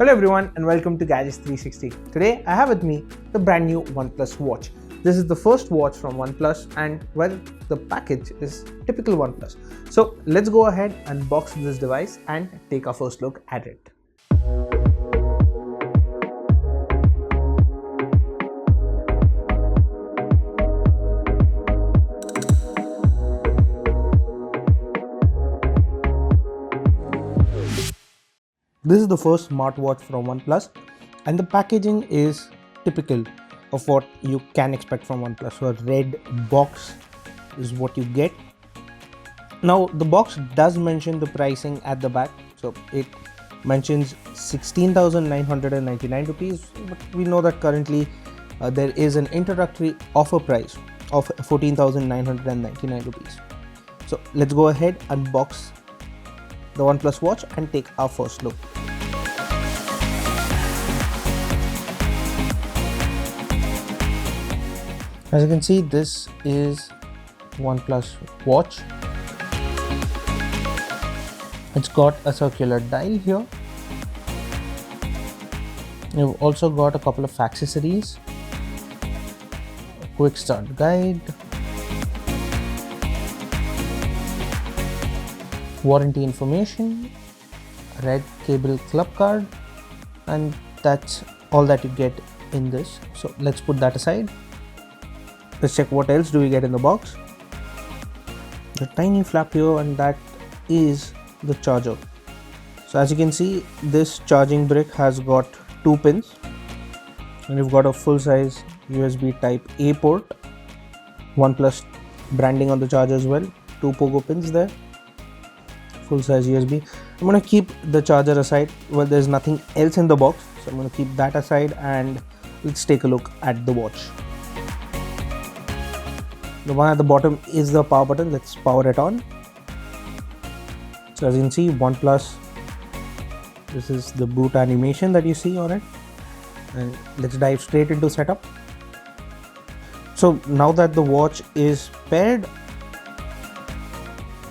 Hello everyone and welcome to Gadgets 360. Today I have with me the brand new OnePlus Watch. This is the first watch from OnePlus and well, the package is typical OnePlus. So let's go ahead and unbox this device and take our first look at it. This is the first smartwatch from OnePlus and the packaging is typical of what you can expect from OnePlus. So a red box is what you get. Now the box does mention the pricing at the back. So it mentions 16,999 rupees, but we know that currently there is an introductory offer price of 14,999 rupees. So let's go ahead, unbox the OnePlus Watch and take our first look. As you can see, this is OnePlus Watch. It's got a circular dial here. You've also got a couple of accessories, a quick start guide, warranty information, a red cable club card, and that's all that you get in this. So let's put that aside. Let's check what else do we get in the box. The tiny flap here, and that is the charger. So as you can see, this charging brick has got 2 pins and you've got a full-size USB type A port, OnePlus branding on the charger as well, 2 pogo pins there, full-size USB. I'm going to keep the charger aside. Well, there's nothing else in the box, so I'm going to keep that aside and let's take a look at the watch. The one at the bottom is the power button. Let's power it on. So as you can see, OnePlus, this is the boot animation that you see on it, and let's dive straight into setup. So now that the watch is paired,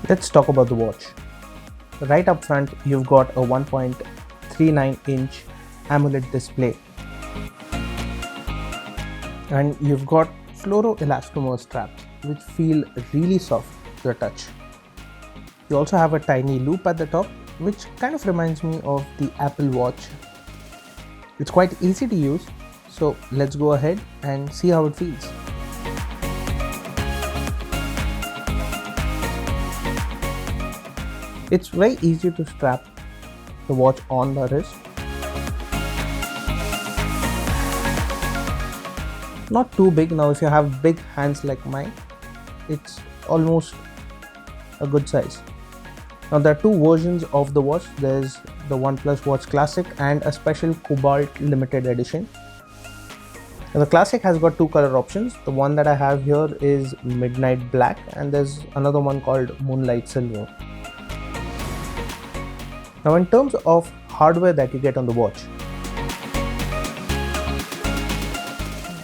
let's talk about the watch. Right up front, you've got a 1.39-inch AMOLED display, and you've got fluoroelastomer straps which feel really soft to the touch. You also have a tiny loop at the top which kind of reminds me of the Apple Watch. It's quite easy to use, so let's go ahead and see how it feels. It's very easy to strap the watch on the wrist. Not too big. Now if you have big hands like mine, it's almost a good size. Now there are 2 versions of the watch. There's the OnePlus Watch Classic and a special Cobalt limited edition. Now the Classic has got 2 color options. The one that I have here is Midnight Black and there's another one called Moonlight Silver. Now in terms of hardware that you get on the watch,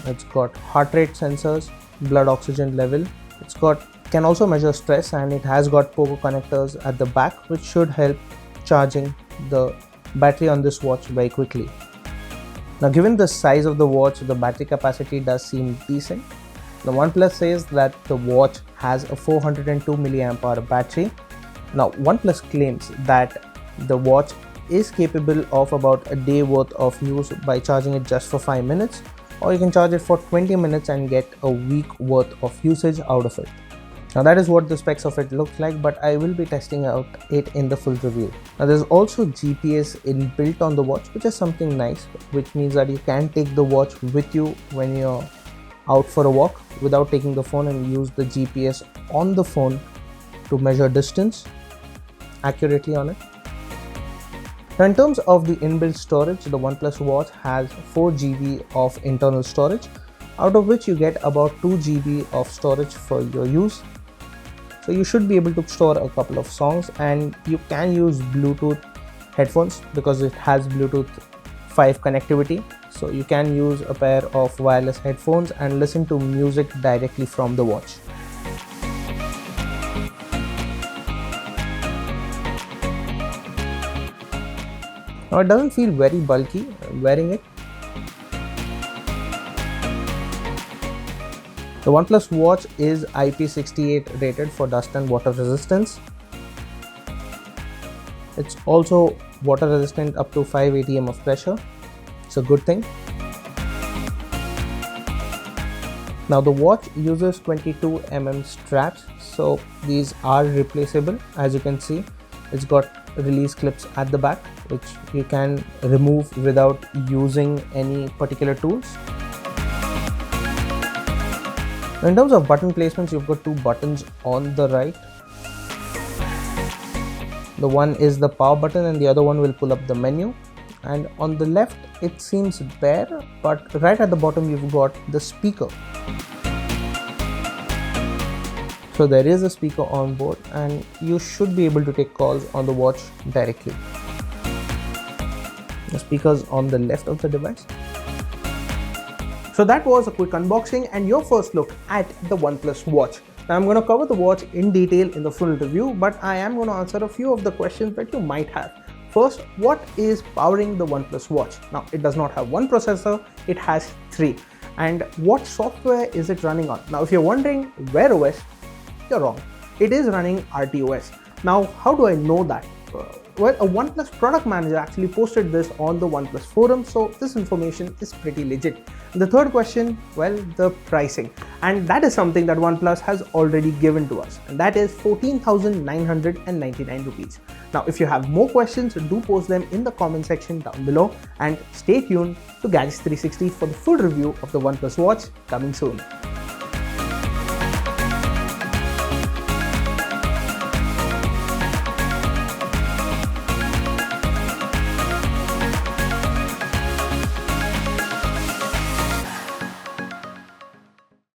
it's got heart rate sensors, blood oxygen level. Can also measure stress, and it has got pogo connectors at the back which should help charging the battery on this watch very quickly. Now given the size of the watch, the battery capacity does seem decent. The OnePlus says that the watch has a 402 mAh battery. Now OnePlus claims that the watch is capable of about a day worth of use by charging it just for 5 minutes, or you can charge it for 20 minutes and get a week worth of usage out of it. Now that is what the specs of it looks like, but I will be testing out it in the full review. Now there's also GPS inbuilt on the watch, which is something nice, which means that you can take the watch with you when you're out for a walk without taking the phone and use the GPS on the phone to measure distance accurately on it. Now in terms of the inbuilt storage, the OnePlus Watch has 4 GB of internal storage, out of which you get about 2 GB of storage for your use. So you should be able to store a couple of songs, and you can use Bluetooth headphones because it has Bluetooth 5 connectivity. So you can use a pair of wireless headphones and listen to music directly from the watch. Now it doesn't feel very bulky wearing it. The OnePlus Watch is IP68 rated for dust and water resistance. It's also water resistant up to 5 atm of pressure. It's a good thing. Now the watch uses 22 straps, so these are replaceable. As you can see, it's got release clips at the back which you can remove without using any particular tools. Now in terms of button placements, you've got two buttons on the right. The one is the power button and the other one will pull up the menu. And on the left it seems bare, but right at the bottom you've got the speaker. So there is a speaker on board and you should be able to take calls on the watch directly. The speaker's on the left of the device. So that was a quick unboxing and your first look at the OnePlus Watch. Now I'm going to cover the watch in detail in the full review, but I am going to answer a few of the questions that you might have. First, what is powering the OnePlus Watch? Now it does not have one processor, it has three. And what software is it running on? Now if you're wondering Wear OS, you're wrong. It is running RTOS. Now how do I know that? Well, a OnePlus product manager actually posted this on the OnePlus forum, so this information is pretty legit. The third question, well, the pricing. And that is something that OnePlus has already given to us, and that is 14,999 rupees. Now, if you have more questions, do post them in the comment section down below, and stay tuned to Gadgets 360 for the full review of the OnePlus Watch coming soon.